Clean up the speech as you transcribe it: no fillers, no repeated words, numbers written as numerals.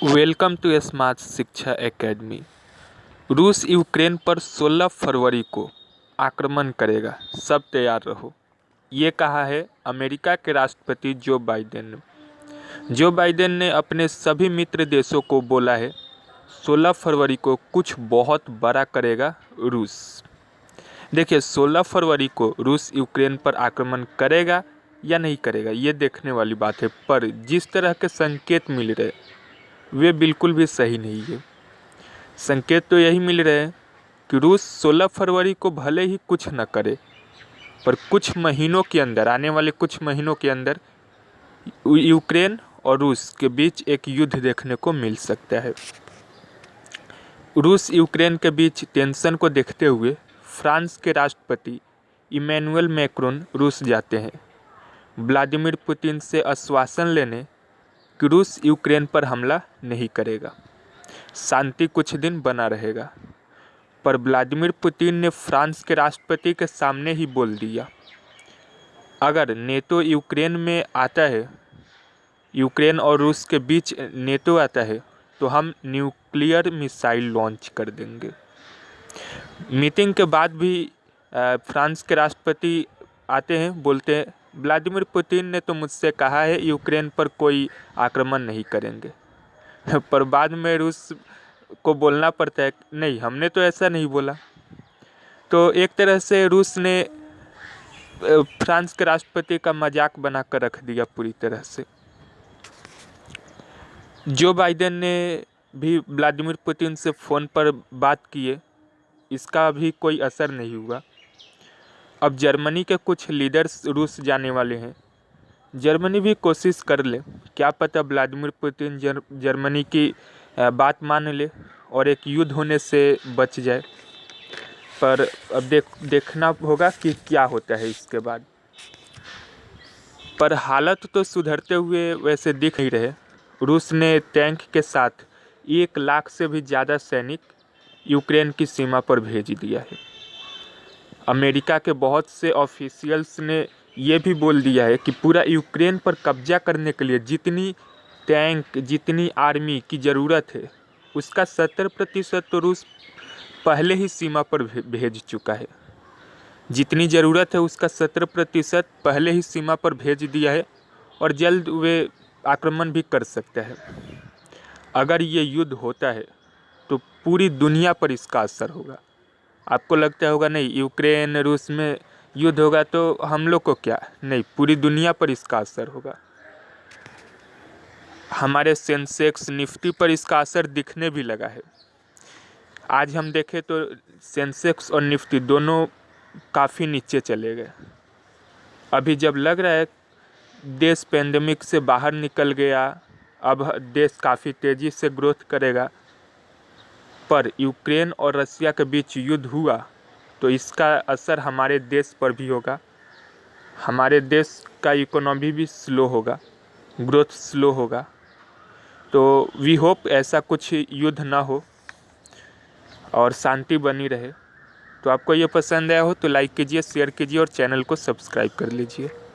Welcome to smart शिक्षा academy. रूस Ukraine पर 16 फरवरी को आक्रमण करेगा, सब तैयार रहो। ये कहा है अमेरिका के राष्ट्रपति जो बाइडेन ने। जो बाइडेन ने अपने सभी मित्र देशों को बोला है 16 फरवरी को कुछ बहुत बड़ा करेगा रूस। देखिए 16 फरवरी को रूस यूक्रेन पर आक्रमण करेगा या नहीं करेगा ये देखने वाली बात है, पर जिस तरह के संकेत मिल रहे वे बिल्कुल भी सही नहीं है। संकेत तो यही मिल रहे हैं कि रूस 16 फरवरी को भले ही कुछ न करे, पर कुछ महीनों के अंदर, आने वाले कुछ महीनों के अंदर यूक्रेन और रूस के बीच एक युद्ध देखने को मिल सकता है। रूस यूक्रेन के बीच टेंशन को देखते हुए फ्रांस के राष्ट्रपति इमैनुअल मैक्रोन रूस जाते हैं व्लादिमीर पुतिन से आश्वासन लेने कि रूस यूक्रेन पर हमला नहीं करेगा, शांति कुछ दिन बना रहेगा। पर व्लादिमीर पुतिन ने फ्रांस के राष्ट्रपति के सामने ही बोल दिया, अगर नेटो यूक्रेन में आता है, यूक्रेन और रूस के बीच नेटो आता है, तो हम न्यूक्लियर मिसाइल लॉन्च कर देंगे। मीटिंग के बाद भी फ्रांस के राष्ट्रपति आते हैं, बोलते हैं व्लादिमीर पुतिन ने तो मुझसे कहा है यूक्रेन पर कोई आक्रमण नहीं करेंगे। पर बाद में रूस को बोलना पड़ता है नहीं, हमने तो ऐसा नहीं बोला। तो एक तरह से रूस ने फ्रांस के राष्ट्रपति का मजाक बनाकर रख दिया पूरी तरह से। जो बाइडेन ने भी व्लादिमीर पुतिन से फ़ोन पर बात किए, इसका भी कोई असर नहीं हुआ। अब जर्मनी के कुछ लीडर्स रूस जाने वाले हैं। जर्मनी भी कोशिश कर ले, क्या पता व्लादिमीर पुतिन जर्मनी की बात मान ले और एक युद्ध होने से बच जाए। पर अब देखना होगा कि क्या होता है इसके बाद। पर हालत तो सुधरते हुए वैसे दिख नहीं रहे। रूस ने टैंक के साथ 1 लाख से भी ज़्यादा सैनिक यूक्रेन की सीमा पर भेज दिया है। अमेरिका के बहुत से ऑफिशियल्स ने ये भी बोल दिया है कि पूरा यूक्रेन पर कब्जा करने के लिए जितनी टैंक, जितनी आर्मी की ज़रूरत है, उसका 70% तो रूस पहले ही सीमा पर भेज चुका है। जितनी ज़रूरत है उसका 70% पहले ही सीमा पर भेज दिया है और जल्द वे आक्रमण भी कर सकता है। अगर ये युद्ध होता है तो पूरी दुनिया पर इसका असर होगा। आपको लगता होगा नहीं यूक्रेन रूस में युद्ध होगा तो हम लोग को क्या, नहीं, पूरी दुनिया पर इसका असर होगा। हमारे सेंसेक्स निफ्टी पर इसका असर दिखने भी लगा है। आज हम देखें तो सेंसेक्स और निफ्टी दोनों काफ़ी नीचे चले गए। अभी जब लग रहा है देश पेंडेमिक से बाहर निकल गया, अब देश काफ़ी तेज़ी से ग्रोथ करेगा, पर यूक्रेन और रसिया के बीच युद्ध हुआ तो इसका असर हमारे देश पर भी होगा। हमारे देश का इकोनॉमी भी स्लो होगा, ग्रोथ स्लो होगा। तो वी होप ऐसा कुछ युद्ध ना हो और शांति बनी रहे। तो आपको ये पसंद आया हो तो लाइक कीजिए, शेयर कीजिए और चैनल को सब्सक्राइब कर लीजिए।